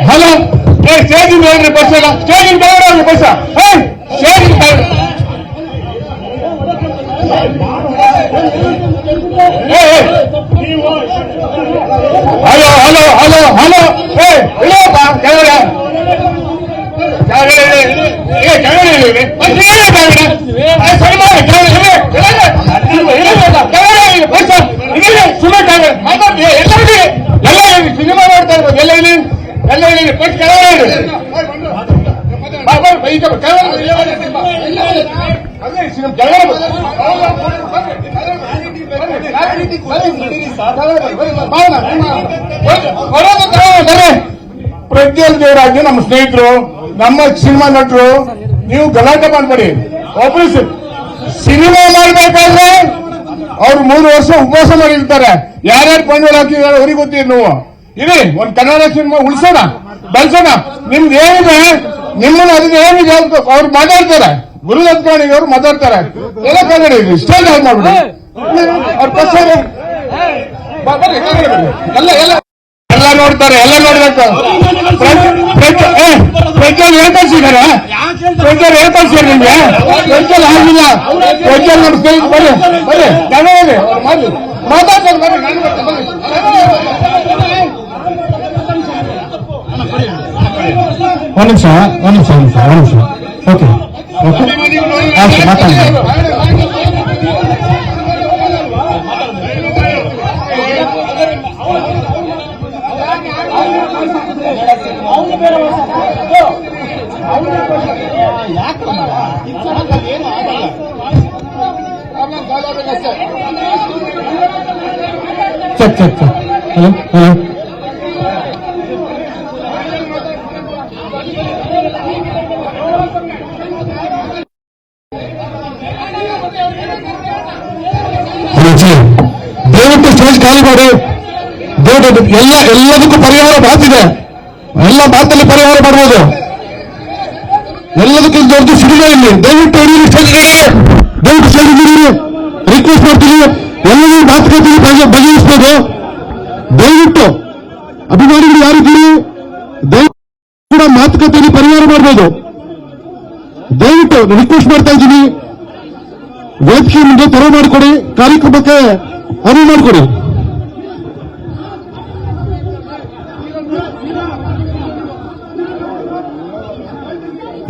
Hello staging ಹೇಳ್ರಿ bus ಎಲ್ಲ staging ತಗೊಂಡ್ರಿ bus staging hello hello hello hello ಇಳಿಯಪ್ಪ ಕೆಳಗಡೆ ಸಿನಿಮಾ ನೋಡ್ತಾ ಇರ್ಬೋದು ಎಲ್ಲ ಇಲ್ಲಿ ಎಲ್ಲ ಇಲ್ಲಿ ಬಸ್ ಕೆಳಗಡೆ ಪ್ರಜ್ವಲ್ ದೇವರಾಜ್ ನಮ್ಮ ಸ್ನೇಹಿತರು, ನಮ್ಮ ಸಿನಿಮಾ ನಟರು, ನೀವು ಗಲಾಟೆ ಮಾಡಬೇಡಿ. ಒಬ್ಬರು ಸಿನಿಮಾ ಮಾಡಬೇಕಾದ್ರೆ ಅವ್ರು 3 ವರ್ಷ ಉಪವಾಸ ಮಾಡಿರ್ತಾರೆ. ಯಾರ್ಯಾರು ಬಂಡವಾಳ ಹಾಕಿದ್ದಾರೆ ಅವ್ರಿಗೆ ಗೊತ್ತಿರಿ. ನೀವು ಇರಿ, ಒಂದು ಕನ್ನಡ ಸಿನಿಮಾ ಉಳಿಸೋಣ, ಬೆಳೆಸೋಣ. ನಿಮ್ದು ಏನಿದೆ ನಿಮ್ಮನ್ನು ಅದನ್ನ ಏನಿದೆ ಅವ್ರು ಮಾತಾಡ್ತಾರೆ. ಗುರುದತ್ ಗಾಣಿಗೆ ಅವರು ಮಾತಾಡ್ತಾರೆ. ಎಲ್ಲ ಕನ್ನಡ ಇದೆ, ಸ್ಟೇಜ್ ಆಗಿ ಮಾಡ್ಬಿಡಿ. ಅವ್ರ ಪಕ್ಷ ಎಲ್ಲ ಎಲ್ಲ ಎಲ್ಲ ನೋಡ್ತಾರೆ, ಎಲ್ಲ ನೋಡ್ಬೇಕು. ಪ್ರಜ್ವಲ್ ಹೇಳ್ಕೊಳ್ಸಿದಾರೆ, ಪ್ರಜ್ವಲ್ ಹೇಳ್ಕೊಳ್ಸಿದಾರೆ ನಿಮ್ಗೆ. ಪ್ರಜ್ವಲ್ ಆಗಿಲ್ಲ, ಪ್ರಜ್ವಲ್ ನಮ್ಮ ಸ್ನೇಹಿತ ಬರ್ರಿ ಬರ್ರಿ ಕನ್ನಡ ಅವ್ರು ಮಾತಾಡ್ತಾರೆ ಬರ್ರಿ. ಒಂದು ನಿಮಿಷ ಓಕೆ ಓಕೆ ಮಾತಾಡಿ. ಚೆಕ್ ಹಲೋ ಹಲೋ ದಯವಿಟ್ಟು ಸ್ಟೇಜ್ ಖಾಲಿ ಮಾಡಿ. ದಯವಿಟ್ಟು ಎಲ್ಲದಕ್ಕೂ ಪರಿಹಾರ ಮಾತಿದೆ, ಎಲ್ಲ ಮಾತಲ್ಲಿ ಪರಿಹಾರ ಮಾಡಬಹುದು. ಎಲ್ಲದಕ್ಕೂ ದೊಡ್ಡ ಸಿಡಿಗೆ ಇಲ್ಲಿ ದಯವಿಟ್ಟು ದಯವಿಟ್ಟು ಸ್ಟೇಜ್ ರಿಕ್ವೆಸ್ಟ್ ಮಾಡ್ತೀವಿ. ಎಲ್ಲರೂ ಮಾತುಕತೆ ಬಗೆಹರಿಸಬಹುದು. ದಯವಿಟ್ಟು ಅಭಿಮಾನಿಗಳು ಯಾರಿದ್ದೀರಿ ದಯವಿಟ್ಟು ಕೂಡ ಮಾತುಕತೆಯಲ್ಲಿ ಪರಿಹಾರ ಮಾಡಬಹುದು. ದಯವಿಟ್ಟು ರಿಕ್ವೆಸ್ಟ್ ಮಾಡ್ತಾ ಇದ್ದೀನಿ. ವೇದಿಕೆ ಮುಂದೆ ತೆರವು ಮಾಡಿಕೊಡಿ, ಕಾರ್ಯಕ್ರಮಕ್ಕೆ ಅನುವು ಮಾಡಿಕೊಡಿ.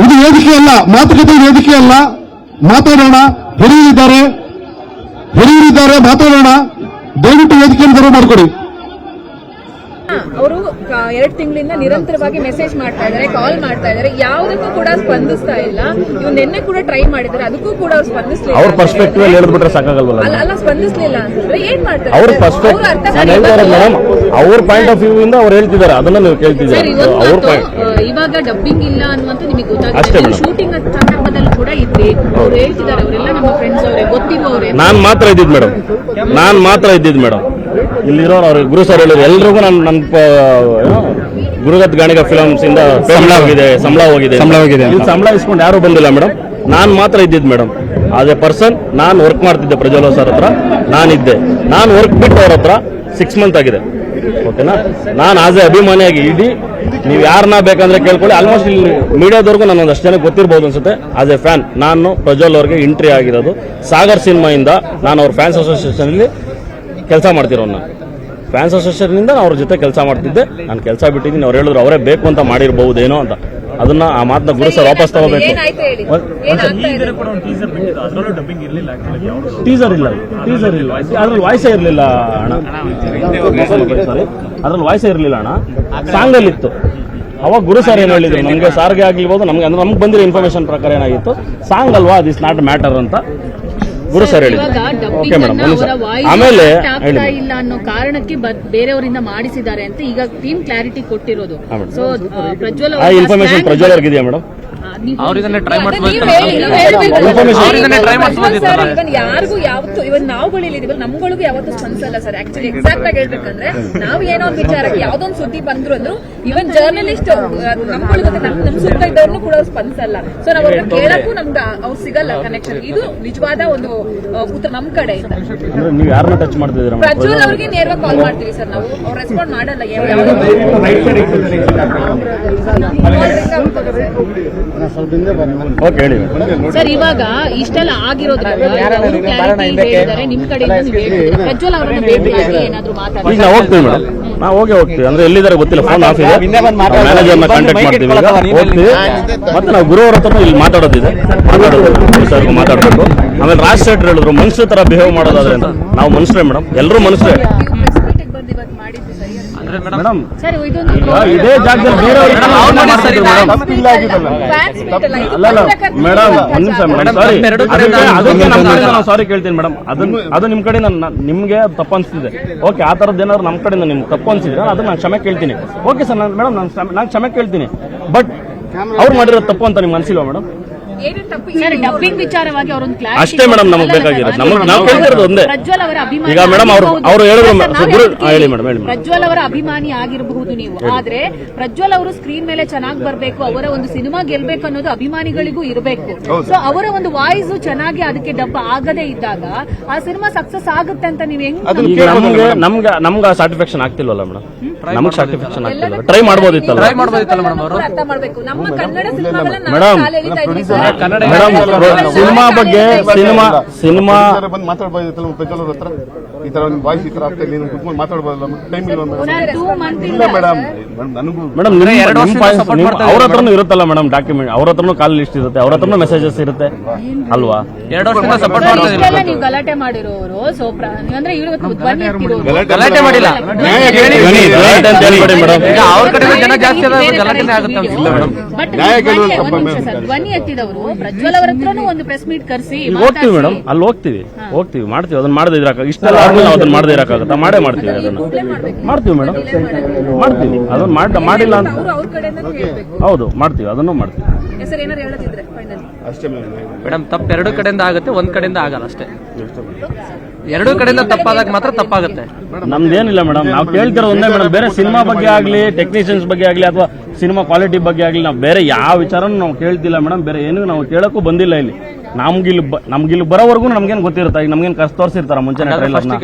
ಇದು ವೇದಿಕೆ ಅಲ್ಲ, ಮಾತುಕತೆ ವೇದಿಕೆ ಅಲ್ಲ. ಮಾತಾಡೋಣ, ಹಿರಿಯರಿದ್ದಾರೆ ಮಾತಾಡೋಣ. ದಯವಿಟ್ಟು ವೇದಿಕೆಯನ್ನು ತೆರವು ಮಾಡಿಕೊಡಿ. ಅವರು 2 ತಿಂಗಳಿಂದ ನಿರಂತರವಾಗಿ ಮೆಸೇಜ್ ಮಾಡ್ತಾ ಇದ್ದಾರೆ, ಕಾಲ್ ಮಾಡ್ತಾ ಇದ್ದಾರೆ, ಯಾವುದಕ್ಕೂ ಕೂಡ ಸ್ಪಂದಿಸ್ತಾ ಇಲ್ಲ. ಇವ್ ನಿನ್ನೆ ಕೂಡ ಟ್ರೈ ಮಾಡಿದ್ದಾರೆ, ಅದಕ್ಕೂ ಕೂಡ ಅವ್ರು ಸ್ಪಂದಿಸಲಿಲ್ಲ. ಅವ್ರ ಪರ್ಸ್ಪೆಕ್ಟಿವ್ ಹೇಳಿದ್ಬಿಟ್ರೆ ಸಾಕಾಗಲ್ವಲ್ಲ. ಅಲ್ಲ ಸ್ಪಂದಿಸಲಿಲ್ಲ ಅಂತಂದ್ರೆ ಏನ್ ಮಾಡ್ತಾರೆ? ಅವ್ರ ಮೇಡಮ್ ಅವ್ರ ಪಾಯಿಂಟ್ ಆಫ್ ವ್ಯೂ ಇಂದ ಅವ್ರು ಹೇಳ್ತಿದ್ದಾರೆ, ಅದನ್ನ ನೀವು ಕೇಳ್ತಿದ್ದಾರೆ. ಇವಾಗ ಡಬ್ಬಿಂಗ್ ಇಲ್ಲ ಅನ್ನುವಂತ ನಿಮಗೆ ಗೊತ್ತಾಗುತ್ತೆ. ಶೂಟಿಂಗ್ ಸಂದರ್ಭದಲ್ಲಿ ಕೂಡ ಇದ್ರಿ, ಅವ್ರು ಹೇಳ್ತಿದ್ದಾರೆ, ಅವರೆಲ್ಲ ನಮ್ಮ ಫ್ರೆಂಡ್ಸ್ ಅವರೇ, ಗೊತ್ತಿರುವವರೇ. ನಾನ್ ಮಾತ್ರ ಇದ್ದಿದ್ ಮೇಡಮ್. ಇಲ್ಲಿರೋರು ಅವ್ರ ಗುರು ಸರ್ ಹೇಳಿದ್ರು ಎಲ್ರಿಗೂ ನನ್ನ ಗುರುದತ್ ಗಾಣಿಗ ಫಿಲಮ್ಸ್ ಇಂದ ಸಂಬಳ ಹೋಗಿದೆ. ಸಂಬಳ ಇಸ್ಕೊಂಡು ಯಾರು ಬಂದಿಲ್ಲ ಮೇಡಮ್. ನಾನ್ ಮಾತ್ರ ಇದ್ದಿದ್ ಮೇಡಮ್. ಆಸ್ ಎ ಪರ್ಸನ್ ನಾನು ವರ್ಕ್ ಮಾಡ್ತಿದ್ದೆ ಪ್ರಜ್ವಲ್ ಸರ್ ಹತ್ರ. ನಾನು ವರ್ಕ್ ಬಿಟ್ಟು ಅವ್ರ ಹತ್ರ 6 ಮಂತ್ ಆಗಿದೆ. ಓಕೆನಾ? ನಾನು ಆಸ್ ಎ ಅಭಿಮಾನಿಯಾಗಿ ಇಡೀ ನೀವು ಯಾರನ್ನ ಬೇಕಂದ್ರೆ ಕೇಳ್ಕೊಳ್ಳಿ. ಆಲ್ಮೋಸ್ಟ್ ಇಲ್ಲಿ ಮೀಡಿಯಾದವ್ರಿಗೂ ನಾನು ಒಂದಷ್ಟು ಜನ ಗೊತ್ತಿರ್ಬೋದು ಅನ್ಸುತ್ತೆ. ಆಸ್ ಎ ಫ್ಯಾನ್ ನಾನು ಪ್ರಜ್ವಲ್ ಅವ್ರಿಗೆ ಎಂಟ್ರಿ ಆಗಿರೋದು ಸಾಗರ್ ಸಿನಿಮಾ ಇಂದ. ನಾನು ಅವ್ರ ಫ್ಯಾನ್ಸ್ ಅಸೋಸಿಯೇಷನ್ ಅಲ್ಲಿ ಕೆಲಸ ಮಾಡ್ತಿರೋನ್ನ. ಫ್ಯಾನ್ಸ್ ಅಸೋಸಿಯೇಷನ್ ಅವ್ರ ಜೊತೆ ಕೆಲಸ ಮಾಡ್ತಿದ್ದೆ. ನಾನು ಕೆಲಸ ಬಿಟ್ಟಿದ್ದೀನಿ. ಅವ್ರು ಹೇಳಿದ್ರು ಅವರೇ ಬೇಕು ಅಂತ ಮಾಡಿರಬಹುದೇನೋ ಅಂತ. ಅದನ್ನ ಆ ಮಾತನ್ನ ಗುರು ಸರ್ ವಾಪಸ್ ತಗೋಬೇಕು. ಟೀಸರ್ ಇಲ್ಲ ಅದ್ರಲ್ಲಿ ವಾಯ್ಸೇ ಇರಲಿಲ್ಲ ಅಣ್ಣ. ಅದ್ರಲ್ಲಿ ವಾಯ್ಸೇ ಇರಲಿಲ್ಲ ಅಣ್ಣ. ಸಾಂಗ್ ಅಲ್ಲಿ ಇತ್ತು. ಅವಾಗ ಗುರು ಸರ್ ಏನ್ ಹೇಳಿದ್ರು ನಮ್ಗೆ, ಸಾರ್ಗೆ ಆಗಿರ್ಬೋದು, ನಮ್ಗೆ ಅಂದ್ರೆ ನಮ್ಗೆ ಬಂದಿರೋ ಇನ್ಫಾರ್ಮೇಶನ್ ಪ್ರಕಾರ ಏನಾಗಿತ್ತು, ಸಾಂಗ್ ಅಲ್ವಾ, ದಿಸ್ ನಾಟ್ ಮ್ಯಾಟರ್ ಅಂತ ಗುರು ಸರ್ ಹೇಳಿದ್ರು. ಓಕೆ ಮೇಡಮ್, ಆಮೇಲೆ ಇಲ್ಲ ಅನ್ನೋ ಕಾರಣಕ್ಕೆ ಬೇರೆಯವರಿಂದ ಮಾಡಿಸಿದ್ದಾರೆ ಅಂತ ಈಗ ಟೀಮ್ ಕ್ಲಾರಿಟಿ ಕೊಟ್ಟಿರೋದು. ಸೊ ಪ್ರಜ್ವಲ್ ಇನ್ಫಾರ್ಮೇಶನ್ ಪ್ರಜ್ವಲ್ ಅವ್ರಿಗೆ ಇದೆಯಾ ಮೇಡಮ್? ಅವ್ರಿಗನ್ನೇ ಟ್ರೈ ಇವನ್ ಯಾರಿಗೂ ಯಾವತ್ತು ಇವನ್ ನಾವುಗಳು ಇಲ್ಲಿದೀವಲ್ಲ ನಮ್ಗಳಿಗೂ ಯಾವತ್ತು ಸ್ಪಂದಿಸಲ್ಲ ಸರ್. ಆಕ್ಚುಲಿ ಎಕ್ಸಾಕ್ಟ್ ಆಗಿ ಹೇಳ್ಬೇಕಂದ್ರೆ ನಾವು ಏನೋ ಒಂದು ವಿಚಾರಕ್ಕೆ ಯಾವ್ದೋ ಒಂದು ಸುದ್ದಿ ಬಂದ್ರು ಅಂದ್ರು ಇವನ್ ಜರ್ನಲಿಸ್ಟ್ ನಮ್ಗಳಿಗೂ ನಮ್ ಸುತ್ತ ಇದ್ದವ್ರನ್ನು ಕೂಡ ಅವ್ರು ಸ್ಪಂದಿಸಲ್ಲ. ಸೊ ನಾವ್ ಅವ್ರನ್ನ ಕೇಳಕ್ಕೂ ನಮ್ಗೆ ಅವ್ರು ಸಿಗಲ್ಲ ಕನೆಕ್ಷನ್. ಇದು ನಿಜವಾದ ಒಂದು ಉತ್ತರ ನಮ್ ಕಡೆ ಇಂದ. ನೀವು ಯಾರನ್ನ ಟಚ್ ಮಾಡ್ತಿದ್ದೀರಾ? ಪ್ರಜ್ವಲ್ ಅವ್ರಿಗೆ ನೇರವಾಗಿ ಕಾಲ್ ಮಾಡ್ತೀವಿ ಸರ್ ನಾವು, ಅವ್ರು ರೆಸ್ಪಾಂಡ್ ಮಾಡಲ್ಲ. ಓಕೆ ಹೇಳಿ ಸರ್. ಇವಾಗ ಇಷ್ಟೆಲ್ಲ ಆಗಿರೋದ್ರಿಂದ ನಿಮ್ ಕಡೆಯಿಂದ ಪ್ರಜ್ವಲ್ ಅವರನ್ನ ಭೇಟಿಯಾಗಿ ಏನಾದ್ರು ಮಾತಾಡಿ ಈಗ ನಾವು ಹೋಗ್ತೀವಿ ಮೇಡಮ್, ನಾವು ಹೋಗ್ತೀವಿ. ಅಂದ್ರೆ ಎಲ್ಲಿದ್ದಾರೆ ಗೊತ್ತಿಲ್ಲ, ಫೋನ್ ಆಫ್ ಇದೆ, ಮ್ಯಾನೇಜರ್ನ ಕಾಂಟ್ಯಾಕ್ಟ್ ಮಾಡ್ತೀವಿ. ಈಗ ಹೋಗ್ತೀವಿ, ಮತ್ತೆ ನಾವು ಗುರುವಾರ ಹತ್ರ ಇಲ್ಲಿ ಮಾತಾಡೋದಿದೆ, ಮಾತಾಡಬೇಕು. ಆಮೇಲೆ ರಾಜ್ ಶೆಟ್ಟರ್ ಹೇಳಿದ್ರು ಮನುಷ್ಯ ತರ ಬಿಹೇವ್ ಮಾಡೋದಾದ್ರೆ ನಾವು ಮನುಷ್ಯರೇ ಮೇಡಮ್, ಎಲ್ಲರೂ ಮನುಷ್ಯರೇ ಮೇಡಮ್. ಇದೇ ಜಾಗದಲ್ಲಿ ಬೇರೆಯವ್ರು ಅಲ್ಲ ಮೇಡಮ್, ಒಂದ್ ನಿಮಿಷ ಮೇಡಮ್, ಸಾರಿ ಅದಕ್ಕೆ ನಾವು ಸಾರಿ ಕೇಳ್ತೀನಿ ಮೇಡಮ್. ಅದು ನಿಮ್ ಕಡೆ ನಿಮ್ಗೆ ತಪ್ಪು ಅನ್ಸ್ತಿದೆ. ಓಕೆ, ಆ ತರದ್ದು ಏನಾದ್ರು ನಮ್ ಕಡೆಯಿಂದ ನಿಮ್ಗೆ ತಪ್ಪು ಅನ್ಸಿದ್ರೆ ಅದನ್ನ ನಾನು ಕ್ಷಮೆ ಕೇಳ್ತೀನಿ. ಓಕೆ ಸರ್, ಮೇಡಮ್ ನಾನು ಕ್ಷಮೆ ಕೇಳ್ತೀನಿ. ಬಟ್ ಅವ್ರು ಮಾಡಿರೋದು ತಪ್ಪು ಅಂತ ನಿಮ್ಗೆ ಅನ್ಸಿಲ್ವಾ ಮೇಡಮ್? ಡಬ್ಬಿಂಗ್ ವಿಚಾರವಾಗಿ ಅಷ್ಟೇ ಮೇಡಮ್ ನಮಗೆ ಬೇಕಾಗಿರೋದು. ನಾವು ಕೇಳ್ತಿರೋದು ಒಂದೇ. ಪ್ರಜ್ವಲ್ ಅವರ ಅಭಿಮಾನಿ ಈಗ ಮೇಡಮ್ ಅವರು ಹೇಳಿದ್ರು, ಹೇಳಿ ಮೇಡಮ್, ಹೇಳಿ. ಪ್ರಜ್ವಲ್ ಅವರ ಅಭಿಮಾನಿ ಆಗಿರಬಹುದು ನೀವು, ಆದ್ರೆ ಪ್ರಜ್ವಲ್ ಅವರು ಸ್ಕ್ರೀನ್ ಮೇಲೆ ಚೆನ್ನಾಗಿ ಬರ್ಬೇಕು, ಅವರ ಒಂದು ಸಿನಿಮಾ ಗೆಲ್ಬೇಕು ಅನ್ನೋದು ಅಭಿಮಾನಿಗಳಿಗೂ ಇರಬೇಕು. ಸೊ ಅವರ ಒಂದು ವಾಯ್ಸ್ ಚೆನ್ನಾಗಿ ಅದಕ್ಕೆ ಡಬ್ಬ ಆಗದೇ ಇದ್ದಾಗ ಆ ಸಿನಿಮಾ ಸಕ್ಸಸ್ ಆಗುತ್ತೆ ಅಂತ ನೀವು ಹೆಂಗ್? ನಮ್ಗೆ ಸ್ಯಾಟಿಸ್ಫ್ಯಾಕ್ಷನ್ ಆಗ್ತಿಲ್ವಲ್ಲ ಮೇಡಮ್, ನಮ್ಗೆ ಸ್ಯಾಟಿಸ್ಫ್ಯಾಕ್ಷನ್ ಆಗ್ತಿಲ್ಲ. ಟ್ರೈ ಮಾಡ್ಬೋದಿತ್ತಲ್ಲ ಮೇಡಮ್ ಅವರು. ಅರ್ಥ ಮಾಡ್ಬೇಕು, ನಮ್ಮ ಕನ್ನಡ ಸಿನಿಮಾಗಳನ್ನ ಮೇಡಮ್ ಸಿನಿಮಾ ಬಗ್ಗೆ ಸಿನಿಮಾ ಬಂದು ಮಾತಾಡ್ಬೋದಿತ್ತಲ್ಲ ಪ್ರಜ್ವಲ್ ಅವ್ರ ಹತ್ರ. ಈ ತರ ಒಂದು ವಾಯ್ಸ್ ಈ ತರ ಆಗ್ತಾ ಇದೆ, ಕುತ್ಕೊಂಡು ಮಾತಾಡ್ಬೋದಲ್ಲ, ಟೈಮ್ ಇಲ್ಲ ಮೇಡಮ್. ನನಗೂ ಮೇಡಮ್ ಅವ್ರ ಹತ್ರನೂ ಇರುತ್ತಲ್ಲ ಮೇಡಮ್ ಡಾಕ್ಯುಮೆಂಟ್, ಅವ್ರ ಹತ್ರನೂ ಕಾಲ್ ಲಿಸ್ಟ್ ಇರುತ್ತೆ, ಅವ್ರ ಹತ್ರನೂ ಮೆಸೇಜಸ್ ಇರುತ್ತೆ ಅಲ್ವಾ? 2 ವರ್ಷದಿಂದ ಸಪೋರ್ಟ್ ಮಾಡ್ತಿದ್ದೀವಿ. ನೀವು ಗಲಾಟೆ ಮಾಡಿರೋರು, ಸೊ ಅಂದ್ರೆ ಇವತ್ತು ಗಲಾಟೆ ಮಾಡಿಲ್ಲ, ಅವ್ರ ಕಡೆ ಜನ ಜಾಸ್ತಿ ಗಲಾಟೆನೇ ಆಗುತ್ತೆ ಅನ್ಸಿಲ್ಲ ಮೇಡಮ್. ಧ್ವನಿ ಎತ್ತಿದವರು ಪ್ರಜ್ವಲ್ ಅವರ ಹತ್ರನೂ ಒಂದು ಪ್ರೆಸ್ ಮೀಟ್ ಕರೆಸಿ ಹೋಗ್ತೀವಿ ಮೇಡಮ್, ಅಲ್ಲಿ ಹೋಗ್ತೀವಿ ಮಾಡ್ತೀವಿ. ಅದನ್ನ ಮಾಡದೇ ಇರಕ್ಕ ಇಷ್ಟೆಲ್ಲ ಆದ್ಮೇಲೆ ಅದನ್ನ ಮಾಡದೇ ಇರಕ್ಕಾಗತ್ತಾ? ಮಾಡೇ ಮಾಡ್ತೀವಿ, ಅದನ್ನ ಮಾಡ್ತೀವಿ ಮೇಡಮ್, ಮಾಡ್ತೀವಿ. ಅದನ್ನ ಮಾಡಿಲ್ಲ ಅಂತ ಹೌದು, ಮಾಡ್ತೀವಿ, ಅದನ್ನು ಮಾಡ್ತೀವಿ. ಮೇಡಮ್ ತಪ್ಪು 2 ಕಡೆಯಿಂದ ಆಗುತ್ತೆ, ಒಂದ್ ಕಡೆಯಿಂದ ಆಗಲ್ಲ ಅಷ್ಟೇ. 2 ಕಡೆಯಿಂದ ತಪ್ಪಾದಾಗ ಮಾತ್ರ ತಪ್ಪಾಗುತ್ತೆ. ನಮ್ದೇನಿಲ್ಲ ಮೇಡಮ್, ನಾವು ಕೇಳ್ತಿರೋ ಒಂದೇ ಮೇಡಮ್. ಬೇರೆ ಸಿನಿಮಾ ಬಗ್ಗೆ ಆಗ್ಲಿ, ಟೆಕ್ನಿಷಿಯನ್ಸ್ ಬಗ್ಗೆ ಆಗ್ಲಿ, ಅಥವಾ ಸಿನಿಮಾ ಕ್ವಾಲಿಟಿ ಬಗ್ಗೆ ಆಗ್ಲಿ, ನಾವು ಬೇರೆ ಯಾವ ವಿಚಾರನೂ ನಾವು ಕೇಳ್ತಿಲ್ಲ ಮೇಡಮ್. ಬೇರೆ ಏನು ನಾವು ಕೇಳಕ್ಕೂ ಬಂದಿಲ್ಲ ಇಲ್ಲಿ. ನಮ್ಗಿಲ್ಲಿ ಬರೋವರೆಗೂ ನಮ್ಗೇನು ಗೊತ್ತಿರುತ್ತೆ. ಈಗ ನಮ್ಗೇನು ಕಷ್ಟ ತೋರಿಸಿರ್ತಾರ ಮುಂಚೆನೆ ಟ್ರೈಲರ್ನ,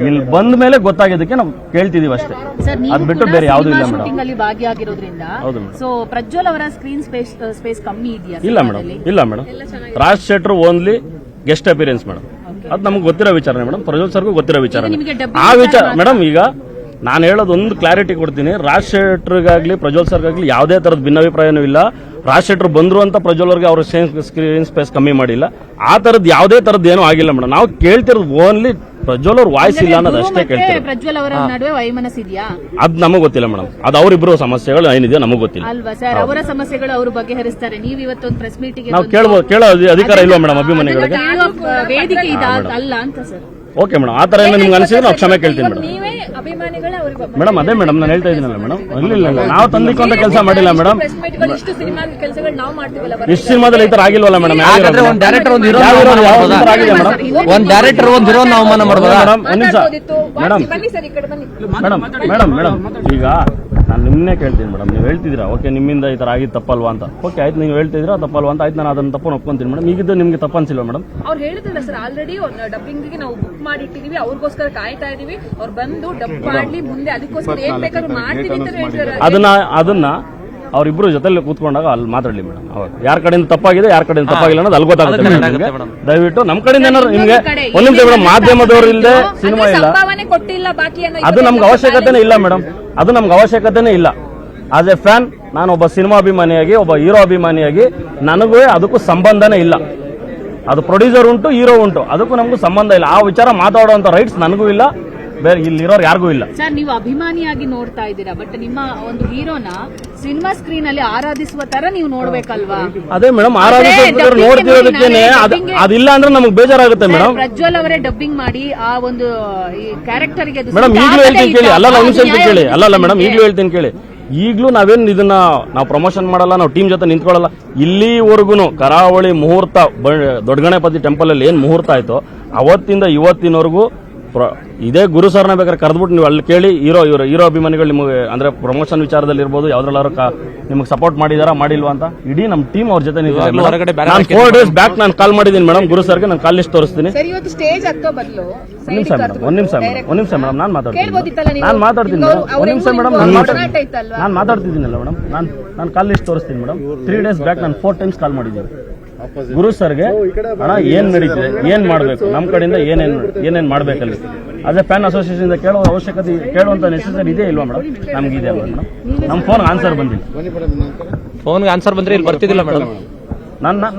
ಇಲ್ಲಿ ಬಂದ ಮೇಲೆ ಗೊತ್ತಾಗಿದ್ದಕ್ಕೆ ನಾವು ಕೇಳ್ತಿದೀವಿ ಅಷ್ಟೇ. ಅದ್ ಬಿಟ್ಟು ಬೇರೆ ಯಾವ್ದು ಇಲ್ಲ ಮೇಡಮ್. ಭಾಗಿಯಾಗಿರೋದ್ರಿಂದ ಸೊ ಪ್ರಜ್ವಲ್ ಅವರ ಸ್ಕ್ರೀನ್ ಸ್ಪೇಸ್ ಕಮ್ಮಿ ಇದೆಯಾ? ಇಲ್ಲ ಮೇಡಮ್. ರಾಜ್ ಶೆಟ್ರು ಓನ್ಲಿ ಗೆಸ್ಟ್ ಅಪಿಯರೆನ್ಸ್ ಮೇಡಮ್. ಅದು ನಮ್ಗೆ ಗೊತ್ತಿರೋ ವಿಚಾರ ಮೇಡಮ್, ಪ್ರಜ್ವಲ್ ಸರ್ಗೂ ಗೊತ್ತಿರೋ ವಿಚಾರ. ಆ ವಿಚಾರ ಮೇಡಮ್, ಈಗ ನಾನು ಹೇಳೋದು ಒಂದು ಕ್ಲಾರಿಟಿ ಕೊಡ್ತೀನಿ. ರಾಜ್ ಶೆಟ್ರಿಗಾಗ್ಲಿ ಪ್ರಜ್ವಲ್ ಸರ್ಗಾಗ್ಲಿ ಯಾವುದೇ ತರದ ಭಿನ್ನಾಭಿಪ್ರಾಯನೂ ಇಲ್ಲ. ರಾಜ್ ಶೆಟ್ರು ಬಂದ್ರು ಅಂತ ಪ್ರಜ್ವಲ್ ಅವ್ರಿಗೆ ಅವ್ರ ಸ್ಕ್ರೀನ್ ಸ್ಪೇಸ್ ಕಮ್ಮಿ ಮಾಡಿಲ್ಲ. ಆ ತರದ್ ಯಾವುದೇ ತರದ್ ಏನೂ ಆಗಿಲ್ಲ ಮೇಡಮ್. ನಾವು ಕೇಳ್ತಿರೋದು ಓನ್ಲಿ ಪ್ರಜ್ವಲ್ ಅವ್ರ ವಾಯ್ಸ್ ಇಲ್ಲ ಅನ್ನೋದು ಅಷ್ಟೇ ಕೇಳ್ತೀವಿ. ಪ್ರಜ್ವಲ್ ಅವರ ನಡುವೆ ವೈಮನಸ್ಸಿದೆಯಾ? ಅದ್ ನಮಗೆ ಗೊತ್ತಿಲ್ಲ ಮೇಡಮ್. ಅದು ಅವರಿಬ್ರು ಸಮಸ್ಯೆಗಳು ಏನಿದೆಯೋ ನಮಗೆ ಗೊತ್ತಿಲ್ಲ ಅಲ್ವಾ ಸರ್? ಅವರ ಸಮಸ್ಯೆಗಳು ಅವರು ಬಗೆಹರಿಸ್ತಾರೆ. ನೀವು ಇವತ್ತೊಂದು ಪ್ರೆಸ್ ಮೀಟಿಂಗ್ ನಾವು ಕೇಳೋ ಅಧಿಕಾರ ಇಲ್ವಾ ಮೇಡಮ್ ಅಭಿಮಾನಿಗಳಿಗೆ? ವೇದಿಕೆ ಅಲ್ಲ ಅಂತ ಸರ್. ಓಕೆ ಮೇಡಮ್, ಆ ತರ ಏನೋ ನಿಮ್ಗೆ ಅನಿಸಿದ್ರೆ ನಾವು ಕ್ಷಮೆ ಕೇಳ್ತೀನಿ ಮೇಡಮ್. ಮೇಡಮ್ ಅದೇ ಮೇಡಮ್ ನಾನು ಹೇಳ್ತಾ ಇದ್ದೀನಲ್ಲ ಮೇಡಮ್, ಇಲ್ಲ ನಾವು ತಂದಿಕೊಂಡ ಕೆಲಸ ಮಾಡಿಲ್ಲ ಮೇಡಮ್. ಇಷ್ಟು ಸಿನಿಮಾದಲ್ಲಿ ಈ ತರ ಆಗಿಲ್ವಲ್ಲ ಮೇಡಮ್. ಒಂದ್ ಡೈರೆಕ್ಟರ್ ಒಂದ್ ಹೀರೋ ನಾವು ಅವಮಾನ ಮಾಡ್ಬೋದಾ ಮೇಡಮ್? ಒಂದ್ ನಿಮಿಷ ಮೇಡಮ್, ಈಗ ನಾನು ನಿಮ್ಮನ್ನೇ ಕೇಳ್ತೀನಿ ಮೇಡಮ್. ನೀವು ಹೇಳ್ತಿದ್ದೀರಾ ಓಕೆ ನಿಮ್ಮಿಂದ ಈ ತರ ಆಗಿದ್ದು ತಪ್ಪಲ್ವಾ ಅಂತ. ಓಕೆ ಆಯ್ತು, ನೀವು ಹೇಳ್ತಿದ್ದೀರಾ ತಪ್ಪಲ್ವಾ ಅಂತ. ಆಯ್ತು, ನಾನು ಅದನ್ನ ತಪ್ಪನ್ನು ಒಪ್ಕೊಂತೀನಿ ಮೇಡಮ್. ಈಗಿದ್ದು ನಿಮ್ಗೆ ತಪ್ಪ ಅನ್ಸಿಲ್ವಾ ಮೇಡಮ್? ಅವ್ರು ಹೇಳಿದ್ರಲ್ಲ ಸರ್, ಆಲ್ರೆಡಿ ಡಬ್ಬಿಂಗ್ ನಾವು ಬುಕ್ ಮಾಡಿಟ್ಟಿದೀವಿ, ಅವ್ರಿಗೋಸ್ಕರ ಕಾಯ್ತಾ ಇದೀವಿ. ಅವ್ರು ಬಂದು ಡಬ್ ಮಾಡ್ಲಿ ಮುಂದೆ, ಅದಕ್ಕೋಸ್ಕರ ಏನ್ ಬೇಕಾದ್ರೂ ಮಾಡ್ತೀವಿ ಅಂತ ಹೇಳ್ತಾರೆ. ಅದನ್ನ ಅವ್ರಿಬ್ರು ಜೊತೆಲಿ ಕೂತ್ಕೊಂಡಾಗ ಅಲ್ಲಿ ಮಾತಾಡ್ಲಿ ಮೇಡಮ್. ಅವಾಗ ಯಾರ ಕಡೆಯಿಂದ ತಪ್ಪಾಗಿದೆ, ಯಾರ ಕಡೆಯಿಂದ ತಪ್ಪಾಗಿಲ್ಲ ಅನ್ನೋದು ಅಲ್ಲಿ ಗೊತ್ತಾಗುತ್ತೆ ಮೇಡಮ್. ದಯವಿಟ್ಟು ನಮ್ಮ ಕಡೆಯಿಂದ ಏನಾದ್ರು ನಿಮ್ಗೆ ಒಂದ್ ನಿಮಿಷ ಮೇಡಮ್, ಮಾಧ್ಯಮದವ್ರು ಇಲ್ಲದೆ ಸಿನಿಮಾ ಇಲ್ಲ, ಅದು ನಮ್ಗೆ ಅವಶ್ಯಕತೆನೇ ಇಲ್ಲ ಮೇಡಮ್. ಅದು ನಮ್ಗೆ ಅವಶ್ಯಕತೆನೇ ಇಲ್ಲ. ಆಸ್ ಎ ಫ್ಯಾನ್ ನಾನು ಒಬ್ಬ ಸಿನಿಮಾ ಅಭಿಮಾನಿಯಾಗಿ, ಒಬ್ಬ ಹೀರೋ ಅಭಿಮಾನಿಯಾಗಿ ನನಗೂ ಅದಕ್ಕೂ ಸಂಬಂಧನೇ ಇಲ್ಲ. ಅದು ಪ್ರೊಡ್ಯೂಸರ್ ಉಂಟು, ಹೀರೋ ಉಂಟು, ಅದಕ್ಕೂ ನಮಗೂ ಸಂಬಂಧ ಇಲ್ಲ. ಆ ವಿಚಾರ ಮಾತಾಡುವಂತ ರೈಟ್ಸ್ ನನಗೂ ಇಲ್ಲ, ಬೇರೆ ಇಲ್ಲಿರೋರು ಯಾರಿಗೂ ಇಲ್ಲ. ಸರ್, ನೀವು ಅಭಿಮಾನಿಯಾಗಿ ನೋಡ್ತಾ ಇದ್ದೀರಾ, ಬಟ್ ನಿಮ್ಮ ಒಂದು ಹೀರೋನ ಸಿನಿಮಾ ಸ್ಕ್ರೀನ್ ಅಲ್ಲಿ ಆರಾಧಿಸುವ ತರ ನೀವು ನೋಡ್ಬೇಕಲ್ವಾ? ಅದೇ ಮೇಡಮ್, ಆರಾಧಿಸುವ ನೋಡ್ತಿರೋದಕ್ಕೇನೆ ಅದಿಲ್ಲ ಅಂದ್ರೆ ನಮಗೆ ಬೇಜಾರಾಗುತ್ತೆ ಮೇಡಮ್. ಪ್ರಜ್ವಲ್ ಅವರೇ ಡಬ್ಬಿಂಗ್ ಮಾಡಿ ಆ ಒಂದು ಕ್ಯಾರೆಕ್ಟರ್ ಗೆ ಮೇಡಮ್ ಈಗಲೂ ಹೇಳ್ತೀನಿ ಕೇಳಿ. ಅಲ್ಲ ಮೇಡಮ್, ಈಗಲೂ ಹೇಳ್ತೀನಿ ಕೇಳಿ. ಈಗಲೂ ನಾವೇನು ಇದನ್ನ ನಾವು ಪ್ರಮೋಷನ್ ಮಾಡಲ್ಲ, ನಾವು ಟೀಮ್ ಜೊತೆ ನಿಂತ್ಕೊಳ್ಳಲ್ಲ. ಇಲ್ಲಿವರೆಗೂ ಕರಾವಳಿ ಮುಹೂರ್ತ ದೊಡ್ಡ ಗಣಪತಿ ಟೆಂಪಲ್ ಅಲ್ಲಿ ಏನ್ ಮುಹೂರ್ತ ಆಯ್ತು ಅವತ್ತಿಂದ ಇವತ್ತಿನವರೆಗೂ ಇದೇ ಗುರು ಸರ್ನ ಬೇಕಾದ್ರೆ ಕರೆದ್ಬಿಟ್ಟು ನೀವು ಅಲ್ಲಿ ಕೇಳಿ ಹೀರೋ ಅಭಿಮಾನಿಗಳು ನಿಮಗೆ ಅಂದ್ರೆ ಪ್ರಮೋಷನ್ ವಿಚಾರದಲ್ಲಿ ಇರ್ಬೋದು ಯಾವ್ದ್ರಲ್ಲಾರು ನಿಮಗೆ ಸಪೋರ್ಟ್ ಮಾಡಿದಾರಾ ಮಾಡಿಲ್ವಾ ಅಂತ ಇಡೀ ನಮ್ಮ ಟೀಮ್ ಅವ್ರ ಜೊತೆ ಹೊರಗಡೆ ಬೇರೆ ನಾನು 4 days ಬ್ಯಾಕ್ ನಾನು ಕಾಲ್ ಮಾಡಿದ್ದೀನಿ ಮೇಡಮ್ ಗುರು ಸರ್ಗೆ. ನಾನು ಕಾಲ್ ಲಿಸ್ಟ್ ತೋರಿಸ್ತೀನಿ. ಸರ್ ಇವತ್ತು ಸ್ಟೇಜ್ ಹತ್ತೋ ಬದಲು ಒಂದ್ ನಿಮಿಷ ಮೇಡಮ್ ನಾನು ಕೇಳ್ಬೋದಿತ್ತಲ್ಲ ನೀವು? ಮಾತಾಡ್ತೀನಿ ಅವ್ರು- ಒಂದ್ ನಿಮಿಷ ಮೇಡಮ್ ಒಡನಾಟ ಇತ್ತಲ್ವಾ? ನಾನು ಮಾತಾಡ್ತಿದ್ದೀನಲ್ಲ ಮೇಡಮ್. ನಾನು ಕಾಲ್ ಲಿಸ್ಟ್ ತೋರಿಸ್ತೀನಿ ಮೇಡಮ್. 3 days ಬ್ಯಾಕ್ ನಾನು 4 times ಕಾಲ್ ಮಾಡಿದ್ದೀನಿ ಗುರು ಸರ್ಗೆ. ಹಣ ಏನ್ ನಡೀತಿದೆ, ಏನ್ ಮಾಡ್ಬೇಕು, ನಮ್ಮ ಕಡೆಯಿಂದ ಏನೇನ್ ಮಾಡ್ಬೇಕಲ್ಲಿ ಅದೇ ಫ್ಯಾನ್ ಅಸೋಸಿಯೇಷನ್ ಕೇಳೋ ಅವಶ್ಯಕತೆ ಕೇಳುವಂತ ನೆಸೆಸರಿ ಇದೆ ಇಲ್ವಾ ಮೇಡಮ್? ನಮ್ಗೆ ಇದೆ ಅಲ್ವಾ ಮೇಡಮ್? ನಮ್ಮ ಫೋನ್ ಆನ್ಸರ್ ಬಂದಿಲ್ಲ. ಫೋನ್ಗೆ ಆನ್ಸರ್ ಬಂದ್ರೆ ಇಲ್ಲಿ ಬರ್ತಿದ್ದಿಲ್ಲ ಮೇಡಮ್.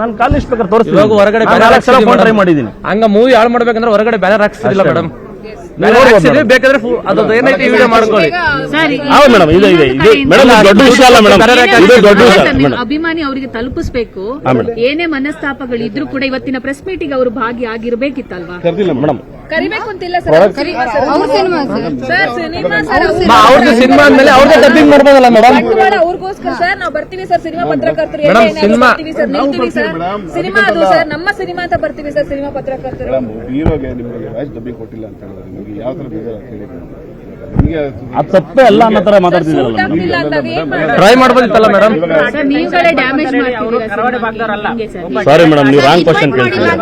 ನಾನು ಕಾಲ್ ಲಿಸ್ಟ್ ಬೇಕಾದ್ರೆ ತೋರಿಸ್ತೀನಿ. ಇವಾಗ ಹೊರಗಡೆ ಫೋನ್ ಟ್ರೈ ಮಾಡಿದ್ದೀನಿ. ಹಂಗ ಮೂವಿ ಹಾಳು ಮಾಡ್ಬೇಕಂದ್ರೆ ಹೊರಗಡೆ ಬ್ಯಾನರ್ ಹಾಕ್ಸಿದಿಲ್ಲ ಮೇಡಮ್. ಬೇಕಾದ್ರೆ ಅದು ಏನೈತೆ ವಿಡಿಯೋ ಮಾಡ್ಕೊಳ್ಳಿ. ಹೌದು ಮೇಡಮ್, ಇದೆ ಮೇಡಮ್. ದೊಡ್ಡ ವಿಷಯ ಅಲ್ಲ ಮೇಡಮ್, ಇದು ದೊಡ್ಡ ವಿಷಯ ಮೇಡಮ್. ಅಭಿಮಾನಿ ಅವರಿಗೆ ತಲುಪಿಸಬೇಕು. ಹಾ ಮೇಡಮ್. ಏನೇ ಮನಸ್ತಾಪಗಳು ಇದ್ರೂ ಕೂಡ ಇವತ್ತಿನ ಪ್ರೆಸ್ ಮೀಟಿಗೆ ಅವರು ಭಾಗಿಯಾಗಿರ್ಬೇಕಿತ್ತಲ್ವಾ? ಕರೆದಿಲ್ಲ ಮೇಡಮ್. ಕರಿಬೇಕು ಅಂತಿಲ್ಲ ಸರ್. ಸಿನಿಮಾ ಸರ್ ಅವ್ರದ್ದು ಸಿನಿಮಾ ಅಂದ್ಮೇಲೆ ಅವ್ರದ್ದು ಡಬ್ಬಿಂಗ್ ಮಾಡ್ಬೋದಲ್ಲ ಮೇಡಮ್. ಅವ್ರಿಗೋಸ್ಕರ ಸರ್ ನಾವು ಬರ್ತೀವಿ ಸರ್. ಸಿನಿಮಾ ಪತ್ರಕರ್ತರು ಮೇಡಮ್, ಸಿನಿಮಾ ಸರ್ ನಿಲ್ತೀವಿ ಸರ್. ಸಿನಿಮಾ ಅದು ಸರ್ ನಮ್ಮ ಸಿನಿಮಾ ಅಂತ ಬರ್ತೀವಿ ಸರ್. ಸಿನಿಮಾ ಪತ್ರಕರ್ತರು ಹೀರೋಗೆ ನಿಮಗೆ ವಾಯ್ಸ್ ಡಬ್ಬಿಂಗ್ ಕೊಟ್ಟಿಲ್ಲ ಅಂತ ಹೇಳಿದ್ರೆ ನಿಮಗೆ ಯಾವ ತರ ಬೇಜಾರು ಆಗ್ತಿದೆ? ನಿಮಗೆ ಅದು ತಪ್ಪೇ ಅಲ್ಲ ಅನ್ನೋ ತರ ಮಾತಾಡ್ತಿದ್ದೀರಲ್ಲ ಮೇಡಮ್. ಆಗ್ತಿಲ್ಲ ಅಂದಾಗ ಏನ್ ಮಾಡೋದು? ಟ್ರೈ ಮಾಡ್ಬೋದಿತ್ತಲ್ಲ ಮೇಡಮ್. ಸರ್ ನೀವುಗಳೇ ಡ್ಯಾಮೇಜ್ ಮಾಡ್ತಿದ್ದೀರಾ. ಸಾರಿ ಮೇಡಮ್, ನೀವು ರಾಂಗ್ ಕ್ವಶನ್ ಕೇಳ್ತೀರಾ.